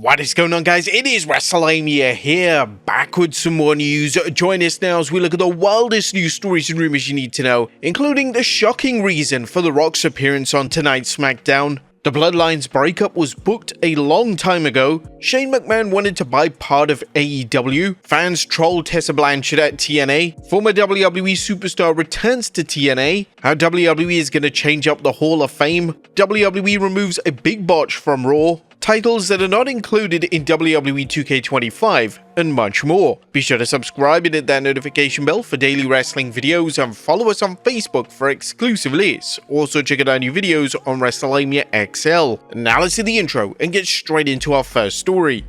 What is going on, guys? It is Wrestlelamia here, back with some more news. Join us now as we look at the wildest news stories and rumors you need to know, including the shocking reason for The Rock's appearance on tonight's SmackDown. The Bloodline's breakup was booked a long time ago. Shane McMahon wanted to buy part of AEW. Fans trolled Tessa Blanchard at TNA. Former WWE superstar returns to TNA. How WWE is going to change up the Hall of Fame. WWE removes a big botch from Raw. Titles that are not included in WWE 2K25, and much more. Be sure to subscribe and hit that notification bell for daily wrestling videos, and follow us on Facebook for exclusive lists. Also check out our new videos on Wrestlelamia XL. Now let's see the intro and get straight into our first story.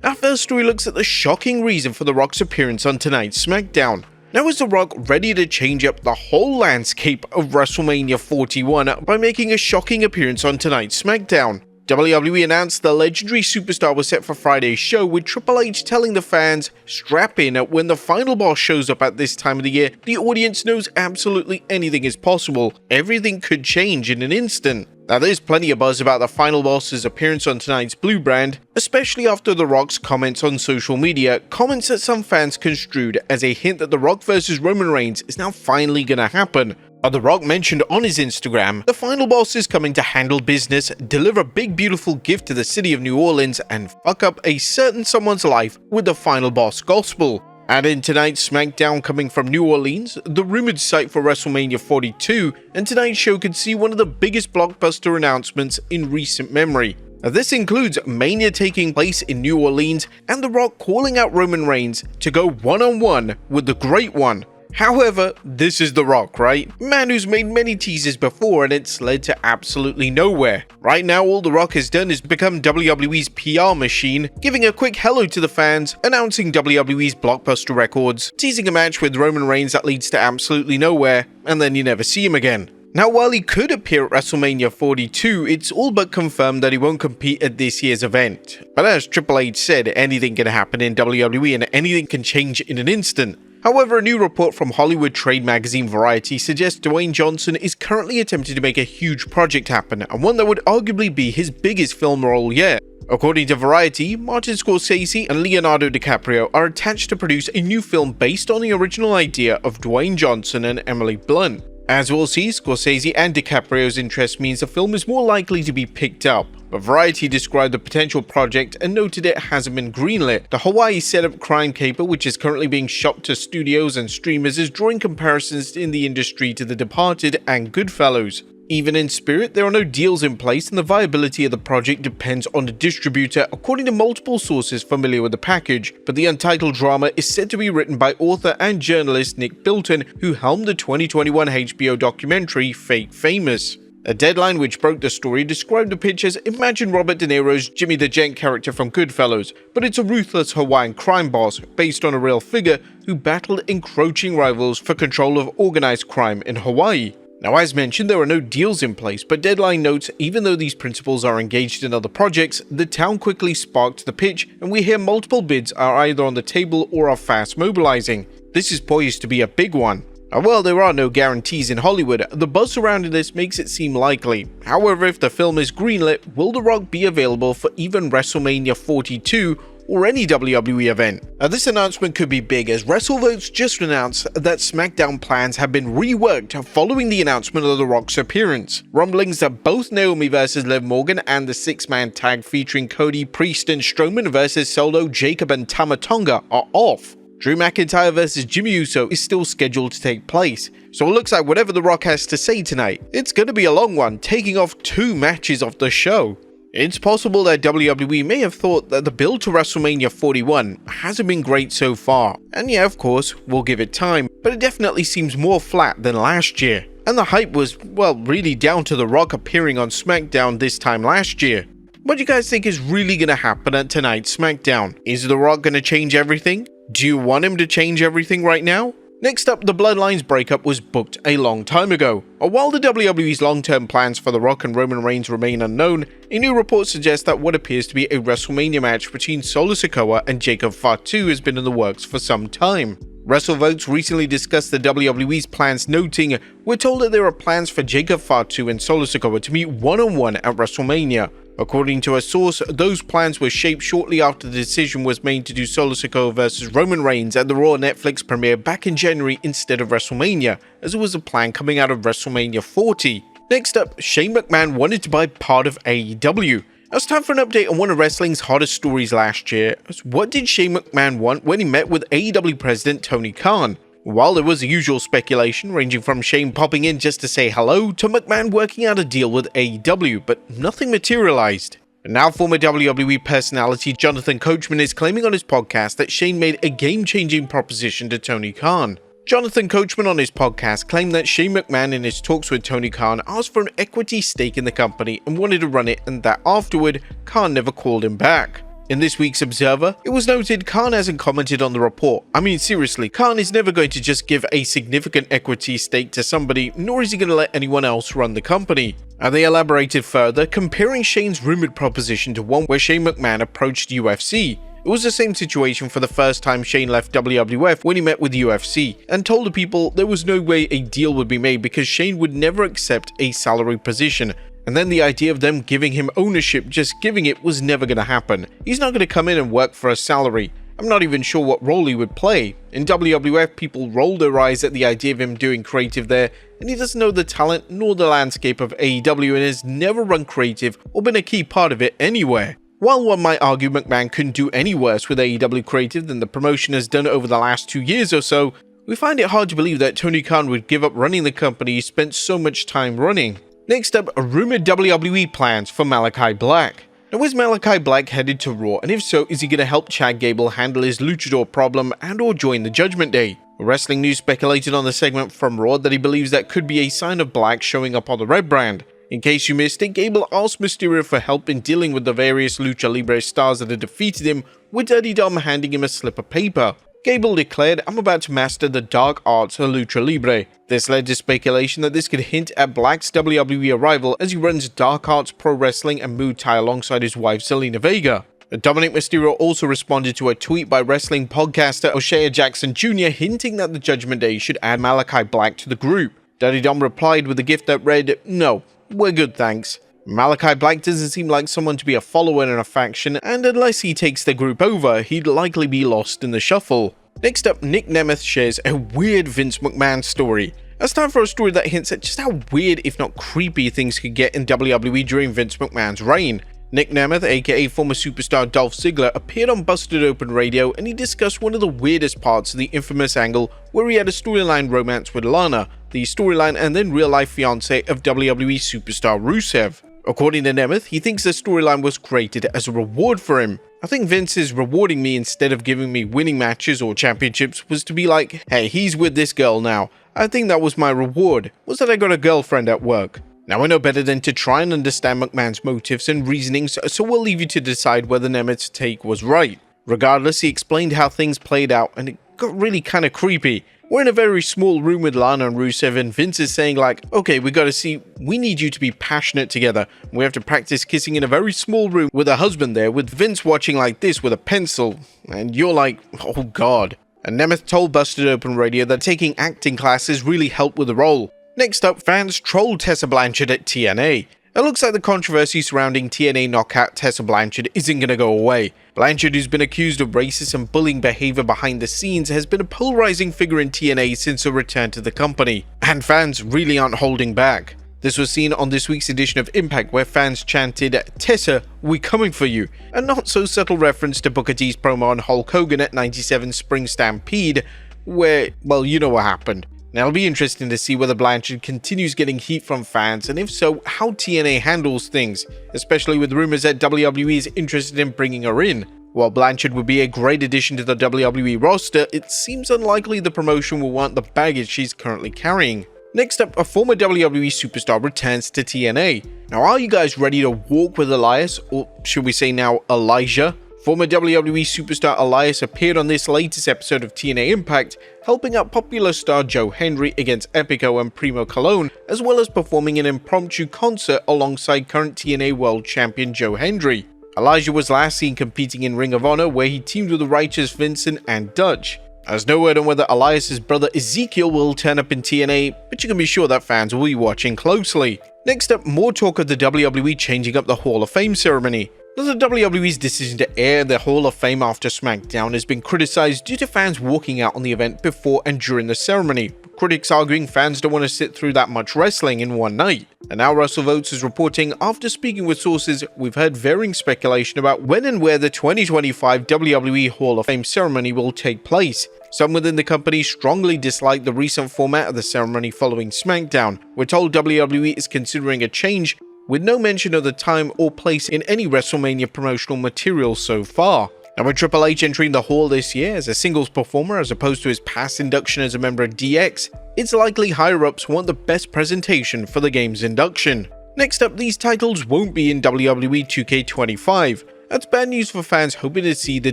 Our first story looks at the shocking reason for The Rock's appearance on tonight's SmackDown. Now is The Rock ready to change up the whole landscape of WrestleMania 41 by making a shocking appearance on tonight's SmackDown? WWE announced the legendary superstar was set for Friday's show, with Triple H telling the fans, "Strap in, when the final boss shows up at this time of the year, the audience knows absolutely anything is possible. Everything could change in an instant." Now, there's plenty of buzz about the final boss's appearance on tonight's Blue brand, especially after The Rock's comments on social media, comments that some fans construed as a hint that The Rock vs Roman Reigns is now finally gonna happen. The Rock mentioned on his Instagram, "The final boss is coming to handle business, deliver a big beautiful gift to the city of New Orleans, and fuck up a certain someone's life with the final boss gospel." And in tonight's SmackDown coming from New Orleans, the rumored site for WrestleMania 42, and tonight's show could see one of the biggest blockbuster announcements in recent memory. This includes Mania taking place in New Orleans, and The Rock calling out Roman Reigns to go one-on-one with the Great One. However, this is The Rock, right? Man who's made many teases before and it's led to absolutely nowhere. Right now, all The Rock has done is become WWE's PR machine, giving a quick hello to the fans, announcing WWE's blockbuster records, teasing a match with Roman Reigns that leads to absolutely nowhere, and then you never see him again. Now, while he could appear at WrestleMania 42, it's all but confirmed that he won't compete at this year's event. But as Triple H said, anything can happen in WWE and anything can change in an instant. However, a new report from Hollywood trade magazine Variety suggests Dwayne Johnson is currently attempting to make a huge project happen, and one that would arguably be his biggest film role yet. According to Variety, Martin Scorsese and Leonardo DiCaprio are attached to produce a new film based on the original idea of Dwayne Johnson and Emily Blunt. As we'll see, Scorsese and DiCaprio's interest means the film is more likely to be picked up, but Variety described the potential project and noted it hasn't been greenlit. The Hawaii setup crime caper, which is currently being shopped to studios and streamers, is drawing comparisons in the industry to The Departed and Goodfellas. Even in spirit, there are no deals in place, and the viability of the project depends on the distributor, according to multiple sources familiar with the package. But the untitled drama is said to be written by author and journalist Nick Bilton, who helmed the 2021 HBO documentary Fake Famous. A Deadline, which broke the story, described the pitch as "Imagine Robert De Niro's Jimmy the Gent character from Goodfellas, but it's a ruthless Hawaiian crime boss based on a real figure who battled encroaching rivals for control of organized crime in Hawaii." Now, as mentioned, there are no deals in place, but Deadline notes even though these principals are engaged in other projects, the town quickly sparked the pitch, and we hear multiple bids are either on the table or are fast mobilizing. This is poised to be a big one. While there are no guarantees in Hollywood, the buzz surrounding this makes it seem likely. However, if the film is greenlit, will The Rock be available for even WrestleMania 42 or any WWE event? This announcement could be big, as WrestleVotes just announced that SmackDown plans have been reworked following the announcement of The Rock's appearance. Rumblings that both Naomi vs Liv Morgan and the six-man tag featuring Cody, Priest, and Strowman vs Solo, Jacob, and Tama Tonga are off. Drew McIntyre vs Jimmy Uso is still scheduled to take place, so it looks like whatever The Rock has to say tonight, it's going to be a long one, taking off 2 matches off the show. It's possible that WWE may have thought that the build to WrestleMania 41 hasn't been great so far, and yeah, of course, we'll give it time, but it definitely seems more flat than last year. And the hype was, well, really down to The Rock appearing on SmackDown this time last year. What do you guys think is really going to happen at tonight's SmackDown? Is The Rock going to change everything? Do you want him to change everything right now? Next up, the Bloodline's breakup was booked a long time ago. While the WWE's long-term plans for The Rock and Roman Reigns remain unknown, a new report suggests that what appears to be a WrestleMania match between Solo Sikoa and Jacob Fatu has been in the works for some time. WrestleVotes recently discussed the WWE's plans, noting, "We're told that there are plans for Jacob Fatu and Solo Sikoa to meet one-on-one at WrestleMania." According to a source, those plans were shaped shortly after the decision was made to do Solo Sikoa vs Roman Reigns at the Raw Netflix premiere back in January instead of WrestleMania, as it was a plan coming out of WrestleMania 40. Next up, Shane McMahon wanted to buy part of AEW. Now it's time for an update on one of wrestling's hottest stories last year. What did Shane McMahon want when he met with AEW president Tony Khan? While there was the usual speculation ranging from Shane popping in just to say hello to McMahon working out a deal with AEW, but nothing materialized. And now former WWE personality Jonathan Coachman is claiming on his podcast that Shane made a game-changing proposition to Tony Khan. Jonathan Coachman on his podcast claimed that Shane McMahon in his talks with Tony Khan asked for an equity stake in the company and wanted to run it, and that afterward, Khan never called him back. In this week's Observer, it was noted Khan hasn't commented on the report. I mean, seriously, Khan is never going to just give a significant equity stake to somebody, nor is he going to let anyone else run the company. And they elaborated further, comparing Shane's rumored proposition to one where Shane McMahon approached UFC. It was the same situation for the first time Shane left WWF when he met with UFC, and told the people there was no way a deal would be made because Shane would never accept a salary position. And then the idea of them giving him ownership, just giving it, was never going to happen. He's not going to come in and work for a salary. I'm not even sure what role he would play. In WWF, people roll their eyes at the idea of him doing creative there, and he doesn't know the talent nor the landscape of AEW and has never run creative or been a key part of it anywhere. While one might argue McMahon couldn't do any worse with AEW creative than the promotion has done over the last 2 years or so, we find it hard to believe that Tony Khan would give up running the company he spent so much time running. Next up, rumored WWE plans for Malakai Black. Now, is Malakai Black headed to Raw, and if so, is he going to help Chad Gable handle his luchador problem and or join the Judgment Day? Wrestling News speculated on the segment from Raw that he believes that could be a sign of Black showing up on the red brand. In case you missed it, Gable asked Mysterio for help in dealing with the various Lucha Libre stars that had defeated him, with Dirty Dom handing him a slip of paper. Gable declared, "I'm about to master the dark arts of Lucha Libre." This led to speculation that this could hint at Black's WWE arrival as he runs Dark Arts Pro Wrestling and Muay Thai alongside his wife Zelina Vega. Dominic Mysterio also responded to a tweet by wrestling podcaster O'Shea Jackson Jr. hinting that the Judgment Day should add Malakai Black to the group. Dirty Dom replied with a gift that read, "No, we're good thanks." Malakai Black doesn't seem like someone to be a follower in a faction, and unless he takes the group over, he'd likely be lost in the shuffle. Next up, Nick Nemeth shares a weird Vince McMahon story. It's time for a story that hints at just how weird, if not creepy, things could get in WWE during Vince McMahon's reign. Nick Nemeth, aka former superstar Dolph Ziggler, appeared on Busted Open Radio, and he discussed one of the weirdest parts of the infamous angle where he had a storyline romance with Lana, the storyline and then real-life fiancé of WWE superstar Rusev. According to Nemeth, he thinks the storyline was created as a reward for him. "I think Vince is rewarding me instead of giving me winning matches or championships was to be like, hey, he's with this girl now. I think that was my reward, was that I got a girlfriend at work." Now I know better than to try and understand McMahon's motives and reasonings, so we'll leave you to decide whether Nemeth's take was right. Regardless, he explained how things played out, and it got really kinda creepy. We're in a very small room with Lana and Rusev, and Vince is saying like, "Okay, we need you to be passionate together. We have to practice kissing in a very small room with a husband there, with Vince watching like this with a pencil." And you're like, oh god. And Nemeth told Busted Open Radio that taking acting classes really helped with the role. Next up, fans trolled Tessa Blanchard at TNA. It looks like the controversy surrounding TNA knockout Tessa Blanchard isn't going to go away. Blanchard, who's been accused of racist and bullying behavior behind the scenes, has been a polarizing figure in TNA since her return to the company. And fans really aren't holding back. This was seen on this week's edition of Impact, where fans chanted, "Tessa, we're coming for you," a not so subtle reference to Booker T's promo on Hulk Hogan at 97 Spring Stampede, where, well, you know what happened. Now it'll be interesting to see whether Blanchard continues getting heat from fans, and if so, how TNA handles things, especially with rumors that WWE is interested in bringing her in. While Blanchard would be a great addition to the WWE roster, it seems unlikely the promotion will want the baggage she's currently carrying. Next up, a former WWE superstar returns to TNA. Now, are you guys ready to walk with Elias, or should we say now Elijah, Former WWE superstar Elias appeared on this latest episode of TNA Impact, helping out popular star Joe Hendry against Epico and Primo Colon, as well as performing an impromptu concert alongside current TNA World Champion Joe Hendry. Elijah was last seen competing in Ring of Honor, where he teamed with the Righteous Vincent and Dutch. There's no word on whether Elias' brother Ezekiel will turn up in TNA, but you can be sure that fans will be watching closely. Next up, more talk of the WWE changing up the Hall of Fame ceremony. The WWE's decision to air the Hall of Fame after SmackDown has been criticized due to fans walking out on the event before and during the ceremony. Critics arguing fans don't want to sit through that much wrestling in one night. And now WrestleVotes is reporting, after speaking with sources, we've heard varying speculation about when and where the 2025 WWE Hall of Fame ceremony will take place. Some within the company strongly dislike the recent format of the ceremony following SmackDown. We're told WWE is considering a change, with no mention of the time or place in any WrestleMania promotional material so far. Now, with Triple H entering the Hall this year as a singles performer as opposed to his past induction as a member of DX, it's likely higher-ups want the best presentation for the game's induction. Next up, these titles won't be in WWE 2K25. That's bad news for fans hoping to see the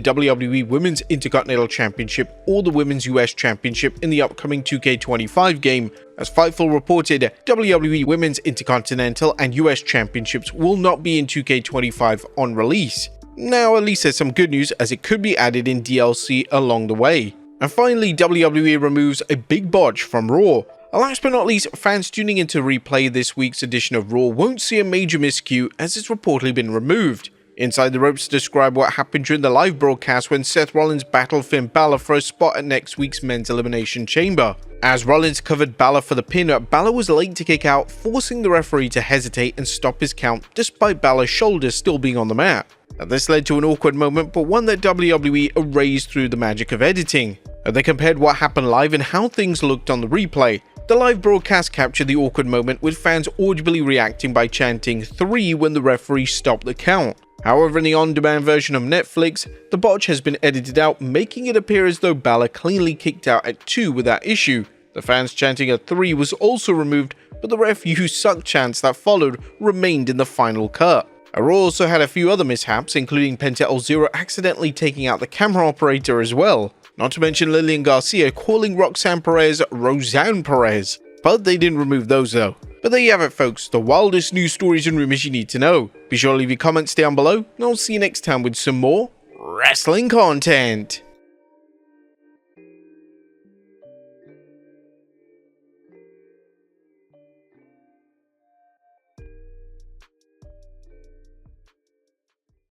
WWE Women's Intercontinental Championship or the Women's US Championship in the upcoming 2K25 game. As Fightful reported, WWE Women's Intercontinental and US Championships will not be in 2K25 on release. Now, at least there's some good news, as it could be added in DLC along the way. And finally, WWE removes a big botch from Raw. Last but not least, fans tuning in to replay this week's edition of Raw won't see a major miscue, as it's reportedly been removed. Inside the Ropes describe what happened during the live broadcast when Seth Rollins battled Finn Balor for a spot at next week's Men's Elimination Chamber. As Rollins covered Balor for the pin, Balor was late to kick out, forcing the referee to hesitate and stop his count despite Balor's shoulders still being on the mat. Now, this led to an awkward moment, but one that WWE erased through the magic of editing. They compared what happened live and how things looked on the replay. The live broadcast captured the awkward moment, with fans audibly reacting by chanting 3 when the referee stopped the count. However, in the on-demand version of Netflix, the botch has been edited out, making it appear as though Balor cleanly kicked out at 2 without issue. The fans chanting at 3 was also removed, but the ref used suck chants that followed remained in the final cut. Raw also had a few other mishaps, including Penta El Zero accidentally taking out the camera operator as well. Not to mention Lillian Garcia calling Roxanne Perez Roseanne Perez. But they didn't remove those though. But there you have it, folks, the wildest news stories and rumors you need to know. Be sure to leave your comments down below, and I'll see you next time with some more wrestling content.